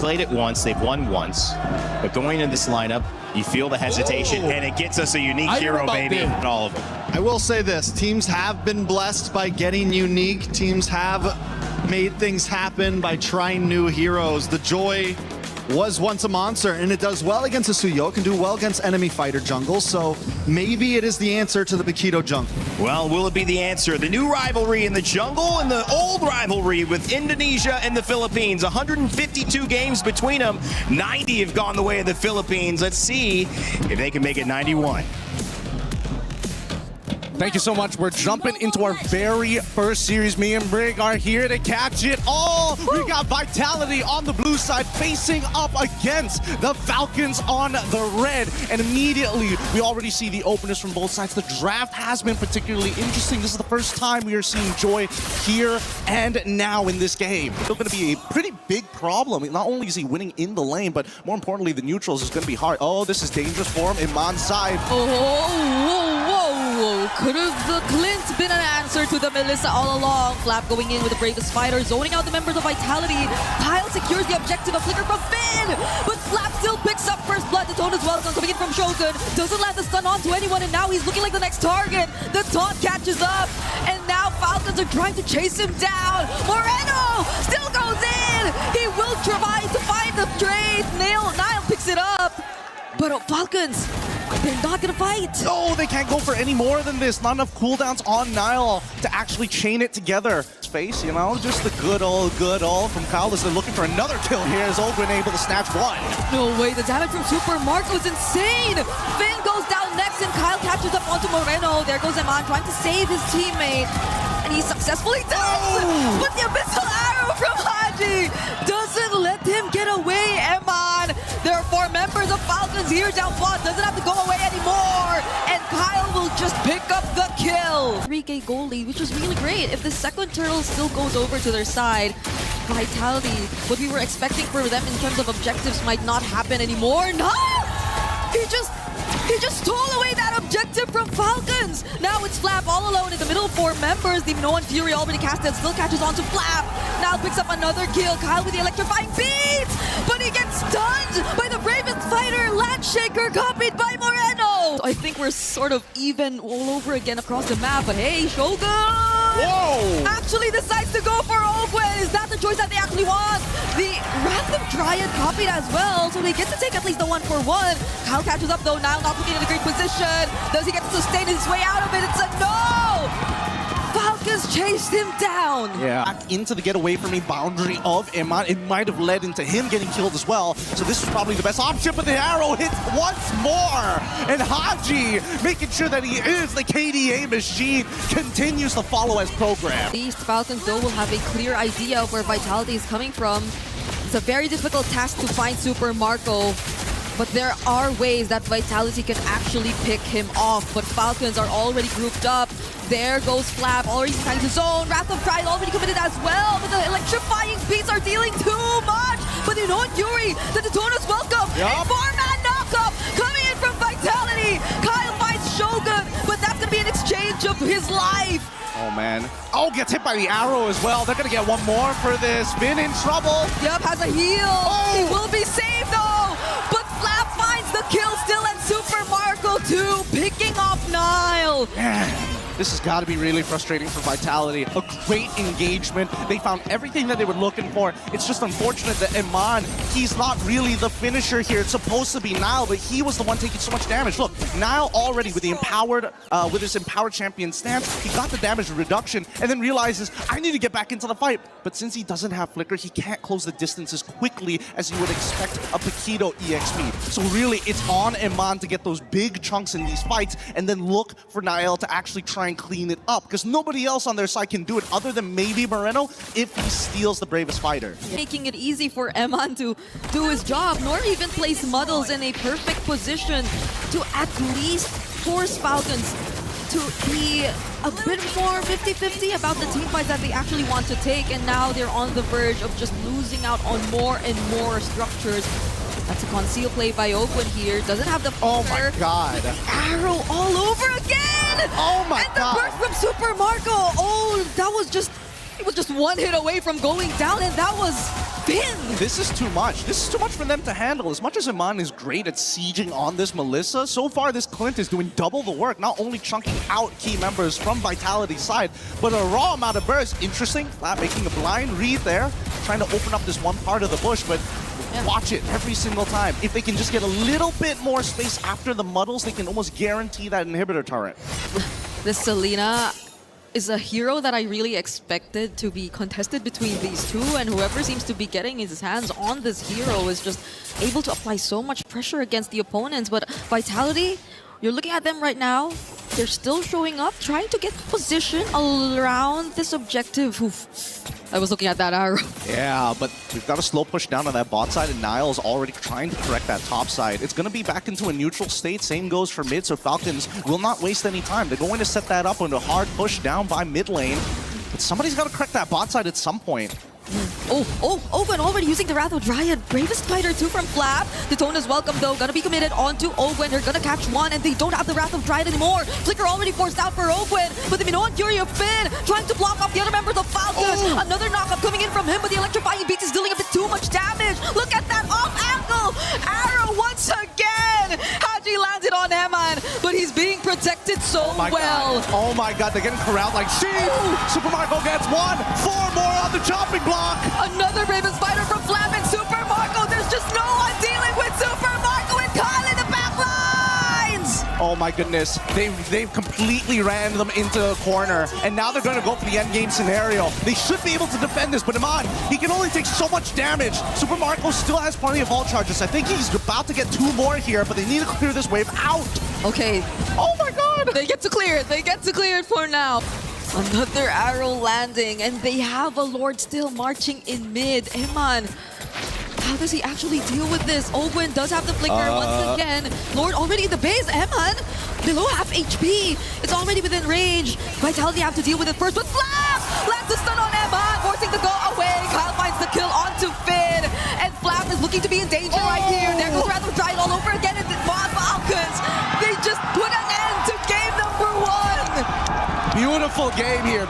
played it once, they've won once. But going into this lineup, you feel the hesitation, and it gets us a unique hero, baby, in all of them. I will say this, teams have been blessed by getting unique. Teams have made things happen by trying new heroes. The Joy was once a monster, and it does well against a Suyo. It can do well against enemy fighter jungles, so maybe it is the answer to the Paquito jungle. Well, will it be the answer? The new rivalry in the jungle and the old rivalry with Indonesia and the Philippines. 152 games between them. 90 have gone the way of the Philippines. Let's see if they can make it 91. Thank you so much. We're jumping into our very first series. Me and Brig are here to catch it all. We got Vitality on the blue side facing up against the Falcons on the red. And immediately, we already see the openers from both sides. The draft has been particularly interesting. This is the first time we are seeing Joy here and now in this game. It's going to be a pretty big problem. Not only is he winning in the lane, but more importantly, the neutrals is going to be hard. Oh, this is dangerous for him. Iman's side. Could have the Clint been an answer to the Melissa all along? Flap going in with the bravest fighter, zoning out the members of Vitality. Kyle secures the objective of Flicker from Finn, but Flap still picks up first blood. The taunt as well coming in from Shogun. Doesn't land the stun onto anyone, and now he's looking like the next target. The taunt catches up, and now Falcons are trying to chase him down. Moreno still goes in. He will try to find the trade. Nile picks it up, but Falcons, they're not gonna fight. No, they can't go for any more than this. Not enough cooldowns on Nile to actually chain it together. Face, you know, just the good old from Kyle as they're looking for another kill here as Ogren able to snatch one. No way, the damage from Super Marco is insane. Finn goes down next and Kyle catches up onto Moreno. There goes Eman trying to save his teammate. And he successfully does! Oh! But the abyssal arrow from Haji doesn't let him get away, Eman. There are 4 members of Falcons here down quad. Doesn't have to go away anymore. And Kyle will just pick up the kill. 3K goal lead, which is really great. If the second turtle still goes over to their side, Vitality, what we were expecting for them in terms of objectives might not happen anymore. No! He just stole away that objective from Falcons. Now it's Flap all alone in the middle of 4 members. The Minoan Fury already casted, still catches on to Flap. Now picks up another kill. Kyle with the electrifying beat, but he gets stunned by the bravest fighter, Landshaker, copied by Moreno. I think we're sort of even all over again across the map, but hey, Shogun! Whoa! Actually decides to go for Ogwen. Is that the choice that they actually want? The Random Dryad copied as well, so they get to take at least the 1-for-1. Kyle catches up though, now not looking in a great position. Does he get to sustain his way out of it? It's a no! Falcons chased him down. Yeah, back into the get away from me boundary of Iman. It might have led into him getting killed as well. So this is probably the best option, but the arrow hits once more. And Haji, making sure that he is the KDA machine, continues to follow as programmed. These Falcons though will have a clear idea of where Vitality is coming from. It's a very difficult task to find Super Marco, but there are ways that Vitality can actually pick him off. But Falcons are already grouped up. There goes Flap, already trying to zone. Wrath of Pride already committed as well, but the electrifying beats are dealing too much. But you know what, Yuri, the Daytona's welcome. Yep. A 4-man knockup coming in from Vitality. Kyle finds Shogun, but that's gonna be an exchange of his life. Oh man. Oh, gets hit by the arrow as well. They're gonna get one more for this. Finn in trouble. Yep, has a heal. Oh. He will be saved though. But Flap finds the kill still, and Super Marco too, picking off Nile. Man. This has got to be really frustrating for Vitality. A great engagement. They found everything that they were looking for. It's just unfortunate that Iman, he's not really the finisher here. It's supposed to be Nile, but he was the one taking so much damage. Look, Nile already with the empowered, with his empowered champion stance, he got the damage reduction and then realizes, I need to get back into the fight. But since he doesn't have Flicker, he can't close the distance as quickly as you would expect a Paquito EXP. So really, it's on Iman to get those big chunks in these fights and then look for Nile to actually try and clean it up, because nobody else on their side can do it other than maybe Moreno if he steals the bravest fighter. Making it easy for Eman to do his job, nor even place Muddles in a perfect position to at least force Falcons to be a bit more 50-50 about the team fights that they actually want to take, and now they're on the verge of just losing out on more and more structures. That's a conceal play by Ogwen here. Doesn't have the Oh my god. The arrow all over again! Oh my god. And the burst from Super Marco! Oh, that was just... It was just one hit away from going down, and that was Finn! This is too much. This is too much for them to handle. As much as Iman is great at sieging on this Melissa, so far this Clint is doing double the work, not only chunking out key members from Vitality's side, but a raw amount of burst. Interesting, Flap making a blind read there, trying to open up this one part of the bush, but watch it every single time. If they can just get a little bit more space after the muddles, they can almost guarantee that inhibitor turret. This Selena is a hero that I really expected to be contested between these two, and whoever seems to be getting his hands on this hero is just able to apply so much pressure against the opponents. But Vitality, you're looking at them right now, they're still showing up, trying to get position around this objective. Oof. I was looking at that arrow. Yeah, but we've got a slow push down on that bot side, and Niall's already trying to correct that top side. It's going to be back into a neutral state. Same goes for mid, so Falcons will not waste any time. They're going to set that up into a hard push down by mid lane. But somebody's got to correct that bot side at some point. Owen already using the Wrath of Dryad. Bravest fighter too from Flap. The tone is welcome though. Gonna be committed onto Owen. They're gonna catch one and they don't have the Wrath of Dryad anymore. Flicker already forced out for Owen. But the Minoan Fury of Finn trying to block off the other members of Falcons. Another knockup coming in from him, but the electrifying beat is dealing a bit too much damage. Look at that off angle. Arrow once again. Haji landed on Eman, but he's being protected so well. Oh my god, they're getting corralled like sheep. Super Marco gets one. 4 more on the chopping block. Another Bravest fighter from Flap and Super Marco. There's just no one dealing with Super Marco and Kyle in the back lines. Oh my goodness, they've completely ran them into the corner, and now they're going to go for the end game scenario. They should be able to defend this, but Iman, he can only take so much damage. Super Marco still has plenty of vault charges. I think he's about to get 2 more here, but they need to clear this wave out. Okay. Oh my god. They get to clear it. They get to clear it for now. Another arrow landing, and they have a Lord still marching in mid. Eman, how does he actually deal with this? Owen does have the flicker once again. Lord already in the base. Eman, below half HP. It's already within range. Vitality have to deal with it first, but Flap lands the stun on Eman, forcing the go away. Kyle finds the kill onto Finn, and Flap is looking to be in danger right here. There goes Wrath of Dryad all over again, and the Falcons, they just put an end to game number 1. Beautiful game here.